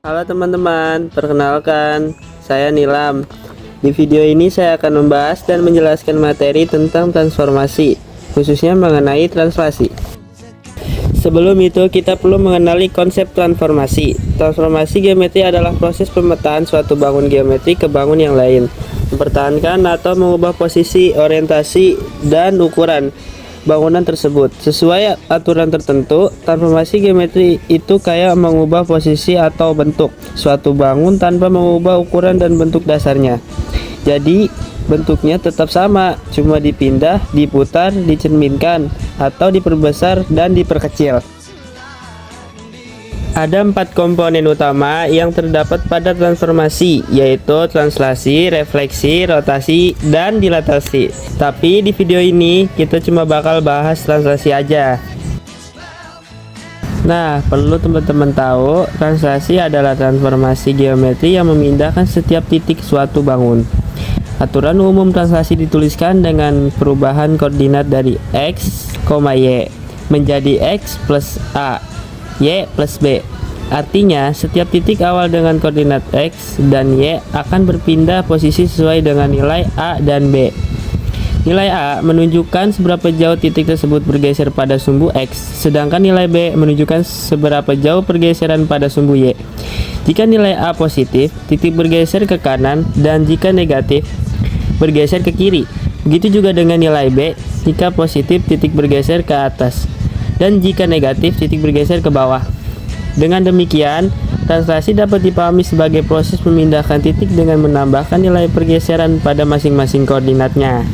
Halo teman-teman, perkenalkan, saya Nilam. Di video ini saya akan membahas dan menjelaskan materi tentang transformasi, khususnya mengenai translasi. Sebelum itu, kita perlu mengenali konsep transformasi. Transformasi geometri adalah proses pemetaan suatu bangun geometri ke bangun yang lain, mempertahankan atau mengubah posisi, orientasi, dan ukuran bangunan tersebut sesuai aturan tertentu. Transformasi geometri itu kayak mengubah posisi atau bentuk suatu bangun tanpa mengubah ukuran dan bentuk dasarnya. Jadi bentuknya tetap sama, cuma dipindah, diputar, dicerminkan, atau diperbesar dan diperkecil. Ada 4 komponen utama yang terdapat pada transformasi, yaitu translasi, refleksi, rotasi, dan dilatasi. Tapi di video ini kita cuma bakal bahas translasi aja. Nah, perlu teman-teman tahu, translasi adalah transformasi geometri yang memindahkan setiap titik suatu bangun. Aturan umum translasi dituliskan dengan perubahan koordinat dari X, Y menjadi X plus A, Y plus B. Artinya, setiap titik awal dengan koordinat X dan Y akan berpindah posisi sesuai dengan nilai A dan B. Nilai A menunjukkan seberapa jauh titik tersebut bergeser pada sumbu X, sedangkan nilai B menunjukkan seberapa jauh pergeseran pada sumbu Y. Jika nilai A positif, titik bergeser ke kanan, dan jika negatif, bergeser ke kiri. Begitu juga dengan nilai B, jika positif titik bergeser ke atas, dan jika negatif titik bergeser ke bawah. Dengan demikian, translasi dapat dipahami sebagai proses memindahkan titik dengan menambahkan nilai pergeseran pada masing-masing koordinatnya.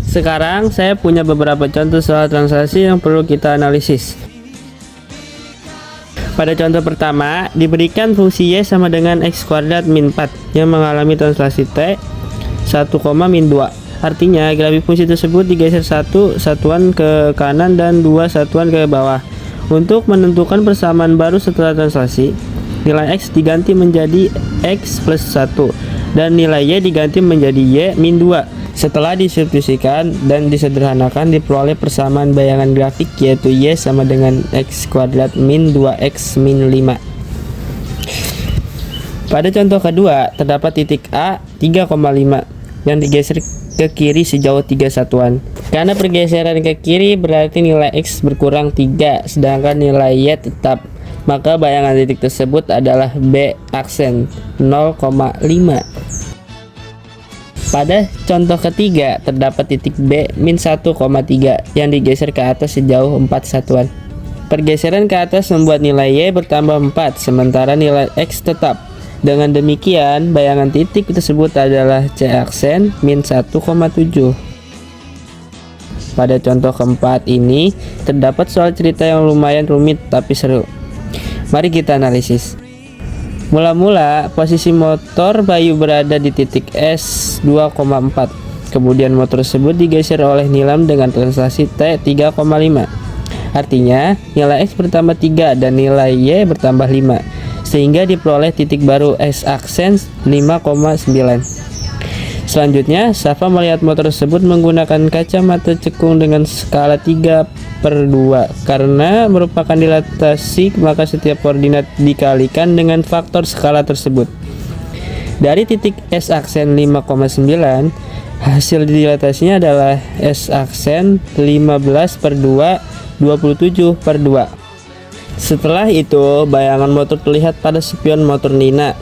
Sekarang saya punya beberapa contoh soal translasi yang perlu kita analisis. Pada contoh pertama, diberikan fungsi Y sama dengan X kuadrat min 4 yang mengalami translasi T 1, min 2. Artinya, grafik fungsi tersebut digeser 1 satuan ke kanan dan 2 satuan ke bawah. Untuk menentukan persamaan baru setelah translasi, nilai X diganti menjadi X plus 1 dan nilai Y diganti menjadi Y min 2. Setelah disubstitusikan dan disederhanakan, diperoleh persamaan bayangan grafik, yaitu Y sama dengan X kuadrat min 2X min 5. Pada contoh kedua, terdapat titik A 3,5 yang digeser ke kiri sejauh 3 satuan. Karena pergeseran ke kiri berarti nilai X berkurang 3, sedangkan nilai Y tetap. Maka bayangan titik tersebut adalah B aksen 0,5. Pada contoh ketiga, terdapat titik B min 1,3 yang digeser ke atas sejauh 4 satuan. Pergeseran ke atas membuat nilai Y bertambah 4, sementara nilai X tetap. Dengan demikian, bayangan titik tersebut adalah C aksen min 1,7. Pada contoh keempat ini, terdapat soal cerita yang lumayan rumit tapi seru. Mari kita analisis. Mula-mula, posisi motor Bayu berada di titik S 2,4. Kemudian motor tersebut digeser oleh Nilam dengan translasi T 3,5. Artinya, nilai X bertambah 3 dan nilai Y bertambah 5. Sehingga diperoleh titik baru S aksen 5,9. Selanjutnya, Safa melihat motor tersebut menggunakan kacamata cekung dengan skala 3/2. Karena merupakan dilatasi, maka setiap koordinat dikalikan dengan faktor skala tersebut. Dari titik S aksen 5,9, hasil dilatasinya adalah S aksen 15/2, 27/2. Setelah itu, bayangan motor terlihat pada spion motor Nina.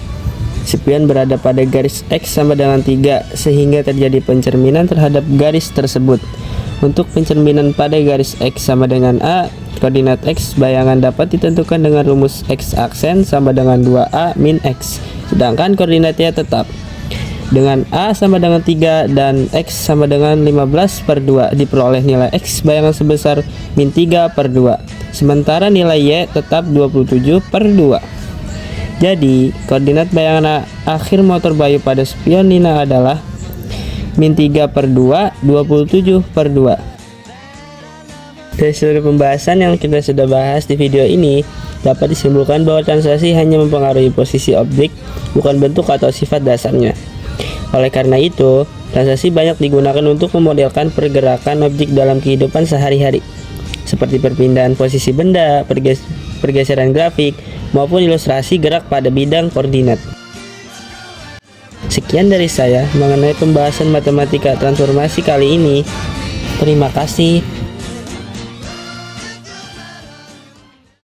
Spion berada pada garis X sama dengan 3, sehingga terjadi pencerminan terhadap garis tersebut. Untuk pencerminan pada garis X sama dengan A, koordinat X bayangan dapat ditentukan dengan rumus X aksen sama dengan 2A min X, sedangkan koordinatnya tetap. Dengan A sama dengan 3 dan X sama dengan 15/2, diperoleh nilai X bayangan sebesar min 3/2. Sementara nilai Y tetap 27/2. Jadi, koordinat bayangan akhir motor Bayu pada spion Nina adalah min 3/2, 27/2. Dari seluruh pembahasan yang kita sudah bahas di video ini, dapat disimpulkan bahwa translasi hanya mempengaruhi posisi objek, bukan bentuk atau sifat dasarnya. Oleh karena itu, translasi banyak digunakan untuk memodelkan pergerakan objek dalam kehidupan sehari-hari, seperti perpindahan posisi benda, pergeseran grafik, maupun ilustrasi gerak pada bidang koordinat. Sekian dari saya mengenai pembahasan matematika transformasi kali ini. Terima kasih.